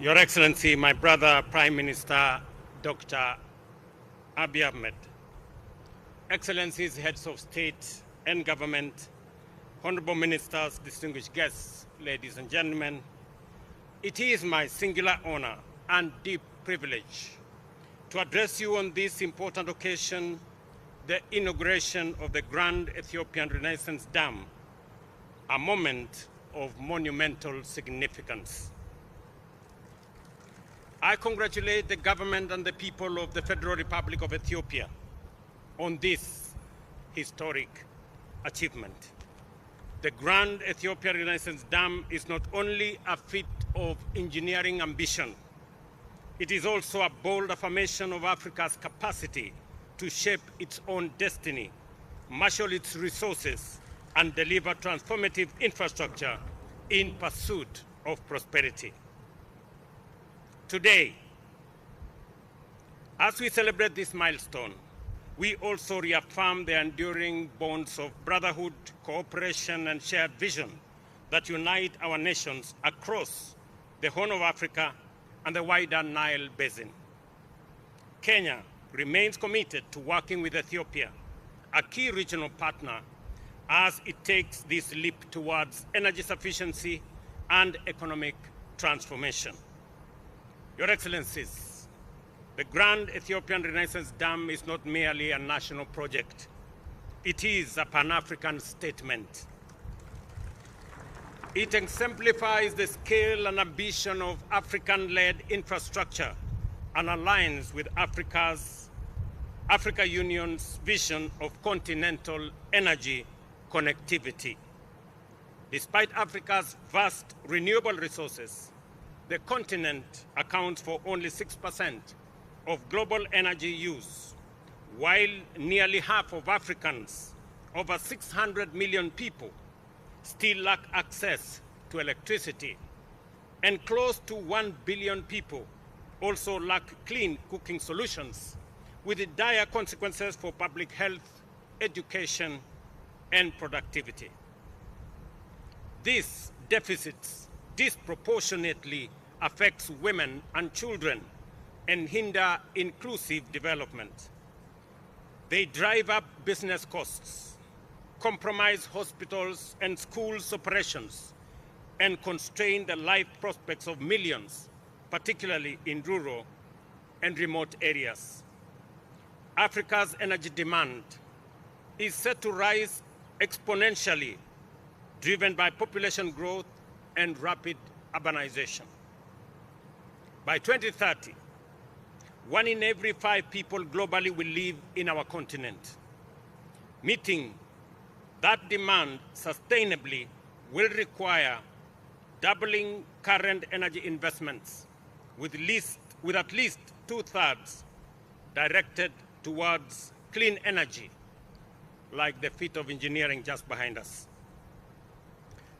Your Excellency, my brother, Prime Minister Dr. Abiy Ahmed, Excellencies, heads of state and government, honorable ministers, distinguished guests, ladies and gentlemen, it is my singular honor and deep privilege to address you on this important occasion, the inauguration of the Grand Ethiopian Renaissance Dam, a moment of monumental significance. I congratulate the government and the people of the Federal Republic of Ethiopia on this historic achievement. The Grand Ethiopian Renaissance Dam is not only a feat of engineering ambition, it is also a bold affirmation of Africa's capacity to shape its own destiny, marshal its resources, and deliver transformative infrastructure in pursuit of prosperity. Today, as we celebrate this milestone, we also reaffirm the enduring bonds of brotherhood, cooperation, and shared vision that unite our nations across the Horn of Africa and the wider Nile Basin. Kenya remains committed to working with Ethiopia, a key regional partner, as it takes this leap towards energy sufficiency and economic transformation. Your Excellencies, the Grand Ethiopian Renaissance Dam is not merely a national project. It is a Pan-African statement. It exemplifies the scale and ambition of African-led infrastructure and aligns with Africa Union's vision of continental energy connectivity. Despite Africa's vast renewable resources, the continent accounts for only 6% of global energy use, while nearly half of Africans, over 600 million people, still lack access to electricity, and close to 1 billion people also lack clean cooking solutions, with dire consequences for public health, education, and productivity. These deficits disproportionately affects women and children and hinder inclusive development. They drive up business costs, compromise hospitals and schools' operations, and constrain the life prospects of millions, particularly in rural and remote areas. Africa's energy demand is set to rise exponentially, driven by population growth and rapid urbanization. By 2030, 1 in every 5 people globally will live in our continent. Meeting that demand sustainably will require doubling current energy investments, with at least 2/3 directed towards clean energy, like the feat of engineering just behind us.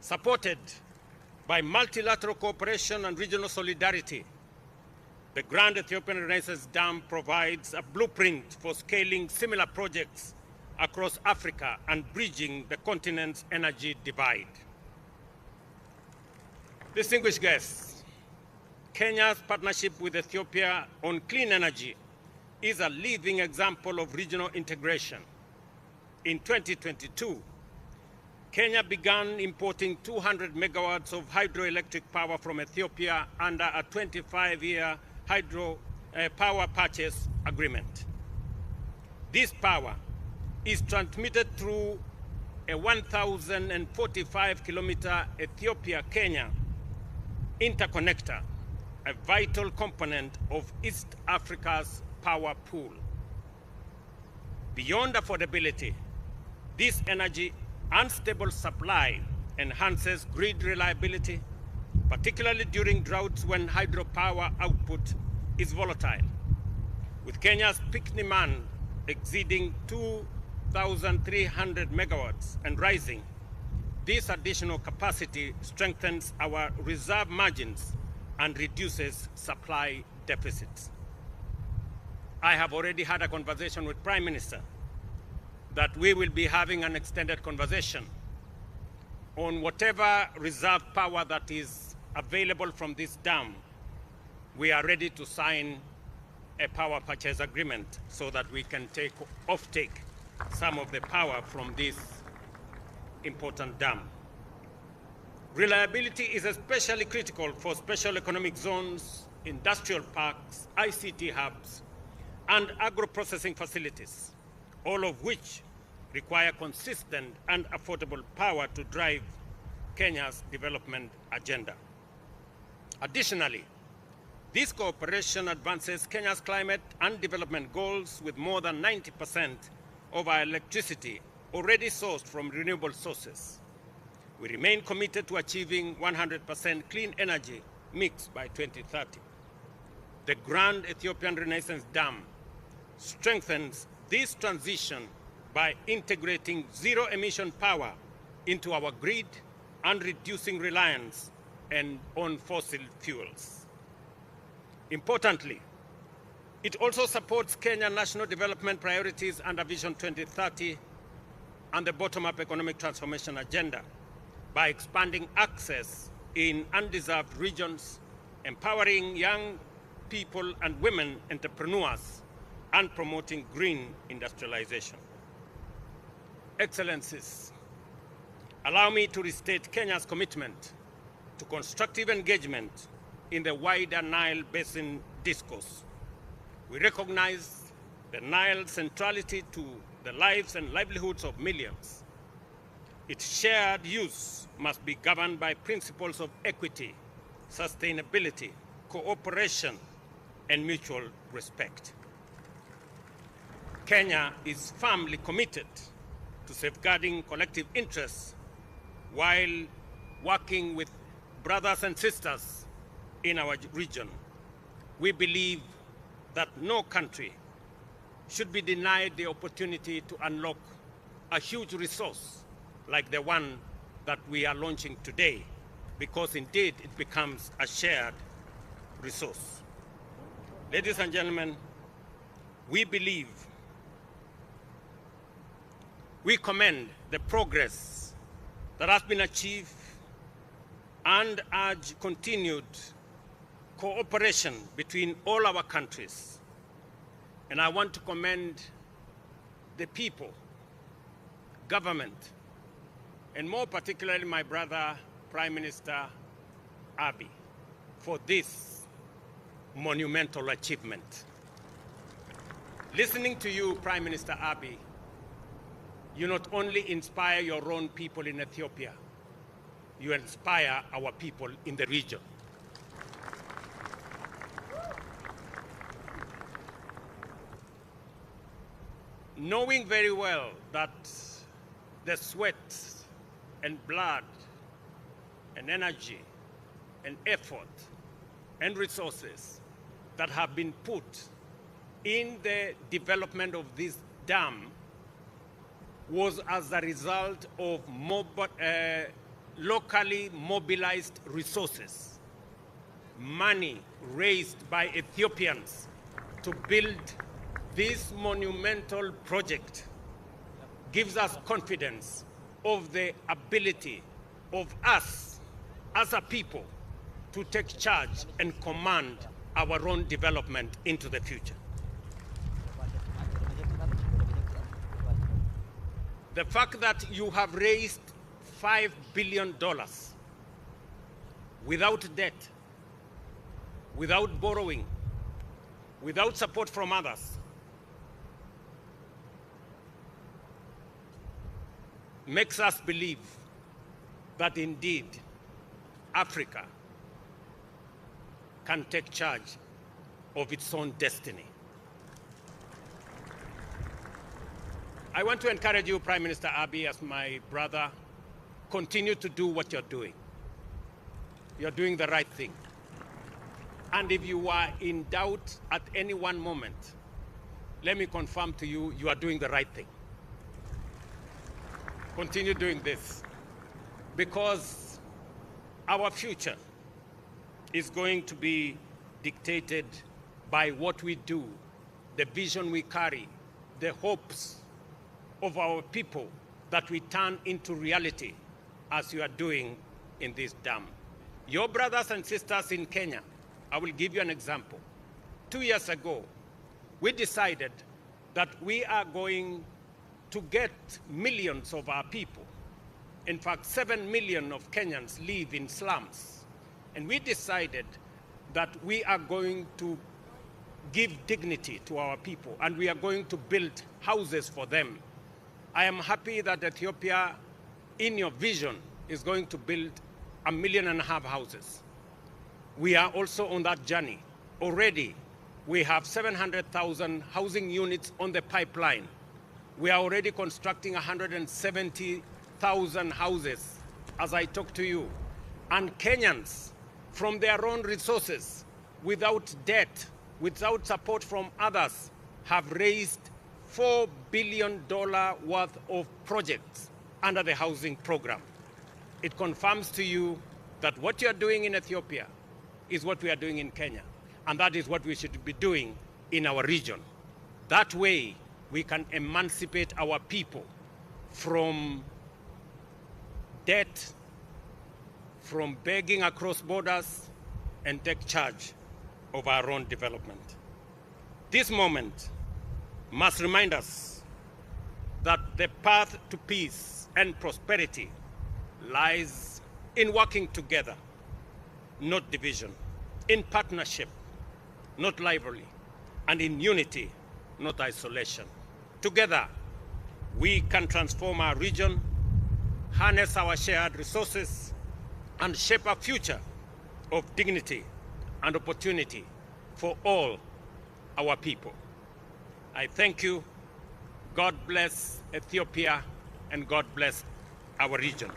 Supported by multilateral cooperation and regional solidarity, the Grand Ethiopian Renaissance Dam provides a blueprint for scaling similar projects across Africa and bridging the continent's energy divide. Distinguished guests, Kenya's partnership with Ethiopia on clean energy is a living example of regional integration. In 2022, Kenya began importing 200 megawatts of hydroelectric power from Ethiopia under a 25-year hydro power purchase agreement. This power is transmitted through a 1,045-kilometer Ethiopia-Kenya interconnector, a vital component of East Africa's power pool. Beyond affordability, this energy unstable supply enhances grid reliability, particularly during droughts when hydropower output is volatile. With Kenya's peak demand exceeding 2,300 megawatts and rising, this additional capacity strengthens our reserve margins and reduces supply deficits. I have already had a conversation with Prime Minister that we will be having an extended conversation on whatever reserve power that is available from this dam we are ready to sign a power purchase agreement so that we can offtake some of the power from this important dam. Reliability is especially critical for special economic zones, industrial parks, ICT hubs, and agro-processing facilities, all of which require consistent and affordable power to drive Kenya's development agenda. Additionally, this cooperation advances Kenya's climate and development goals, with more than 90% of our electricity already sourced from renewable sources. We remain committed to achieving 100% clean energy mix by 2030. The Grand Ethiopian Renaissance Dam strengthens this transition by integrating zero-emission power into our grid and reducing reliance on fossil fuels. Importantly, it also supports Kenya's national development priorities under Vision 2030 and the bottom-up economic transformation agenda by expanding access in undeserved regions, empowering young people and women entrepreneurs, and promoting green industrialization. Excellencies, allow me to restate Kenya's commitment to constructive engagement in the wider Nile Basin discourse. We recognize the Nile's centrality to the lives and livelihoods of millions. Its shared use must be governed by principles of equity, sustainability, cooperation, and mutual respect. Kenya is firmly committed to safeguarding collective interests while working with brothers and sisters in our region. We believe that no country should be denied the opportunity to unlock a huge resource like the one that we are launching today, because indeed it becomes a shared resource. Ladies and gentlemen, we commend the progress that has been achieved and urge continued cooperation between all our countries. And I want to commend the people, government, and more particularly my brother, Prime Minister Abiy, for this monumental achievement. Listening to you, Prime Minister Abiy, you not only inspire your own people in Ethiopia, you inspire our people in the region. Knowing very well that the sweat and blood and energy and effort and resources that have been put in the development of this dam was as a result of locally mobilized resources, money raised by Ethiopians to build this monumental project, gives us confidence of the ability of us as a people to take charge and command our own development into the future. The fact that you have raised $5 billion without debt, without borrowing, without support from others, makes us believe that indeed Africa can take charge of its own destiny. I want to encourage you, Prime Minister Abiy, as my brother, continue to do what you're doing. You're doing the right thing. And if you are in doubt at any one moment, let me confirm to you, you are doing the right thing. Continue doing this, because our future is going to be dictated by what we do, the vision we carry, the hopes of our people that we turn into reality, as you are doing in this dam. Your brothers and sisters in Kenya I will give you an example. 2 years ago, we decided that we are going to get millions of our people. In fact, 7 million of Kenyans live in slums. And we decided that we are going to give dignity to our people and we are going to build houses for them. I am happy that Ethiopia, in your vision, is going to build 1.5 million houses. We are also on that journey. Already, we have 700,000 housing units on the pipeline. We are already constructing 170,000 houses as I talk to you. And Kenyans, from their own resources, without debt, without support from others, have raised $4 billion worth of projects under the housing program. It confirms to you that what you are doing in Ethiopia is what we are doing in Kenya. And that is what we should be doing in our region. That way, we can emancipate our people from debt, from begging across borders, and take charge of our own development. This moment must remind us that the path to peace and prosperity lies in working together, not division, in partnership, not rivalry, and in unity, not isolation. Together, we can transform our region, harness our shared resources, and shape a future of dignity and opportunity for all our people. I thank you. God bless Ethiopia, and God bless our region.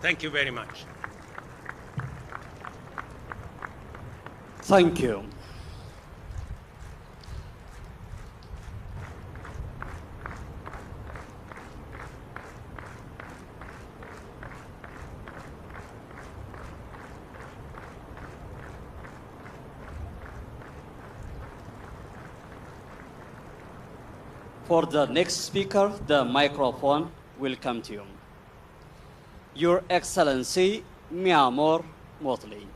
Thank you very much. Thank you. For the next speaker, the microphone will come to you. Your Excellency, Miamor Motley.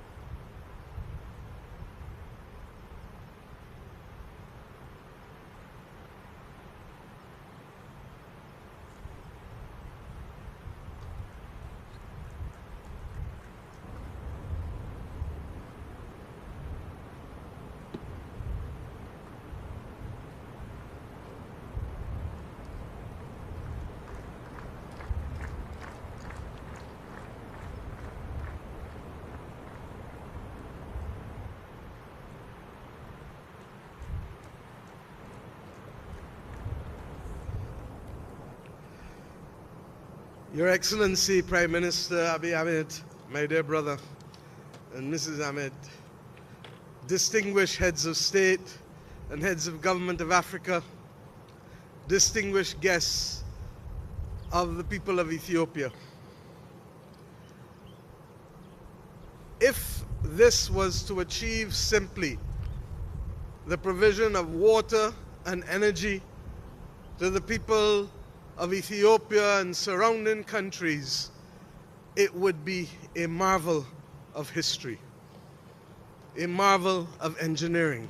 Your Excellency, Prime Minister Abiy Ahmed, my dear brother, and Mrs. Ahmed, distinguished heads of state and heads of government of Africa, distinguished guests of the people of Ethiopia. If this was to achieve simply the provision of water and energy to the people of Ethiopia and surrounding countries, it would be a marvel of history, a marvel of engineering,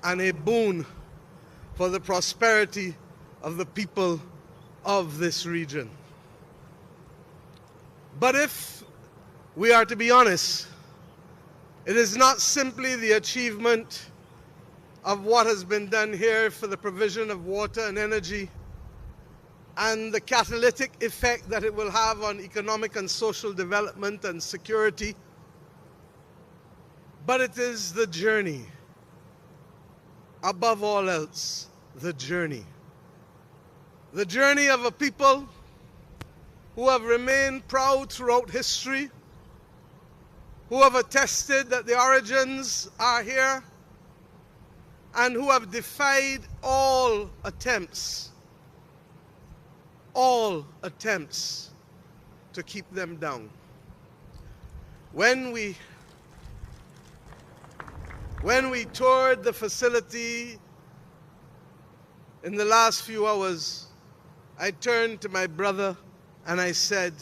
and a boon for the prosperity of the people of this region. But if we are to be honest, it is not simply the achievement of what has been done here for the provision of water and energy and the catalytic effect that it will have on economic and social development and security, but it is the journey. Above all else, the journey. The journey of a people who have remained proud throughout history, who have attested that the origins are here, and who have defied all attempts to keep them down. When we toured the facility in the last few hours, I turned to my brother and I said,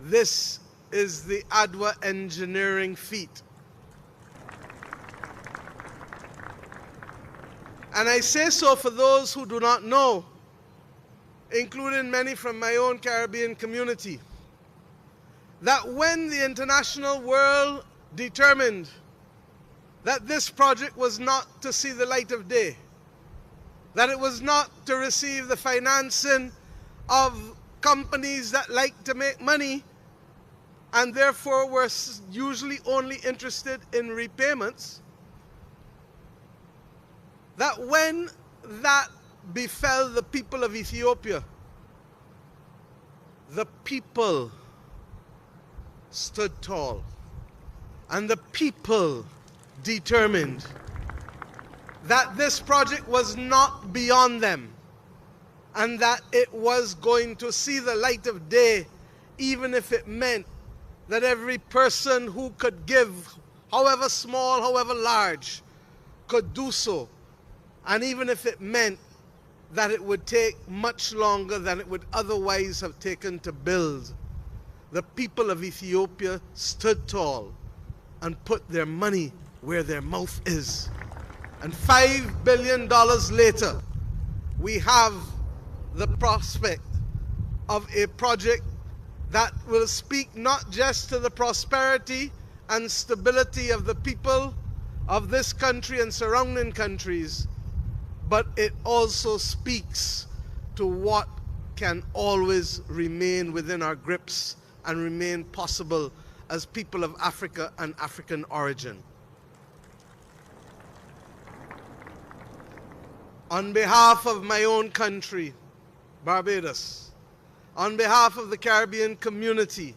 this is the Adwa engineering feat. And I say so for those who do not know, including many from my own Caribbean community, that when the international world determined that this project was not to see the light of day, that it was not to receive the financing of companies that like to make money and therefore were usually only interested in repayments, that when that befell the people of Ethiopia, the people stood tall, and the people determined that this project was not beyond them, and that it was going to see the light of day, even if it meant that every person who could give, however small, however large, could do so, and even if it meant that it would take much longer than it would otherwise have taken to build. The people of Ethiopia stood tall and put their money where their mouth is. And $5 billion later, we have the prospect of a project that will speak not just to the prosperity and stability of the people of this country and surrounding countries, but it also speaks to what can always remain within our grips and remain possible as people of Africa and African origin. On behalf of my own country, Barbados, on behalf of the Caribbean community,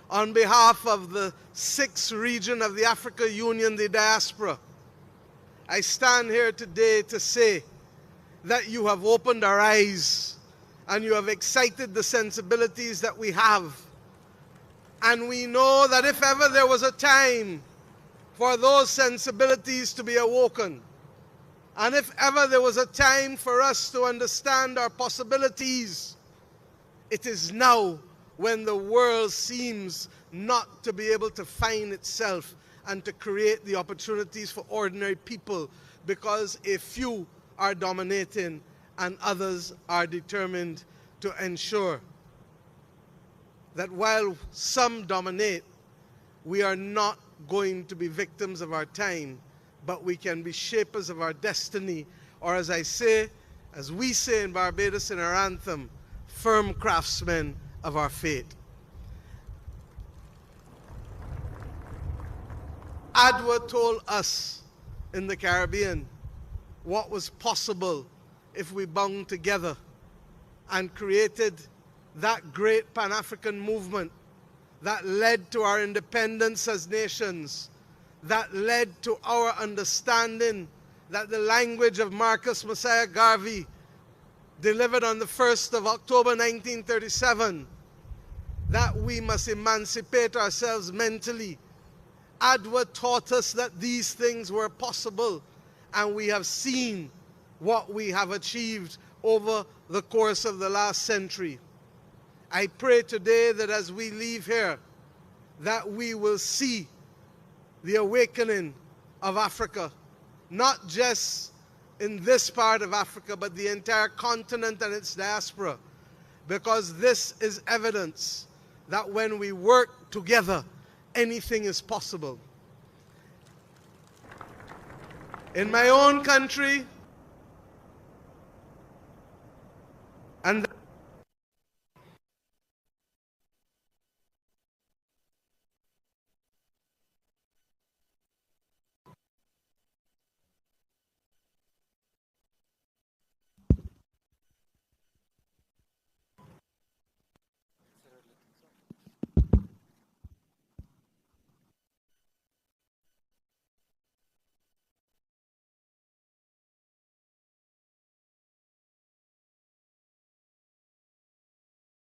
on behalf of the 6th region of the Africa Union, the diaspora, I stand here today to say that you have opened our eyes and you have excited the sensibilities that we have. And we know that if ever there was a time for those sensibilities to be awoken, and if ever there was a time for us to understand our possibilities, it is now, when the world seems not to be able to find itself and to create the opportunities for ordinary people, because a few are dominating and others are determined to ensure that while some dominate, we are not going to be victims of our time, but we can be shapers of our destiny, or as I say, as we say in Barbados in our anthem, firm craftsmen of our fate. Adwa told us in the Caribbean what was possible if we bound together and created that great Pan-African movement that led to our independence as nations, that led to our understanding that the language of Marcus Messiah Garvey, delivered on the 1st of October 1937, that we must emancipate ourselves mentally. Adwa taught us that these things were possible, and we have seen what we have achieved over the course of the last century. I pray today that as we leave here, that we will see the awakening of Africa, not just in this part of Africa, but the entire continent and its diaspora, because this is evidence that when we work together, anything is possible. In my own country,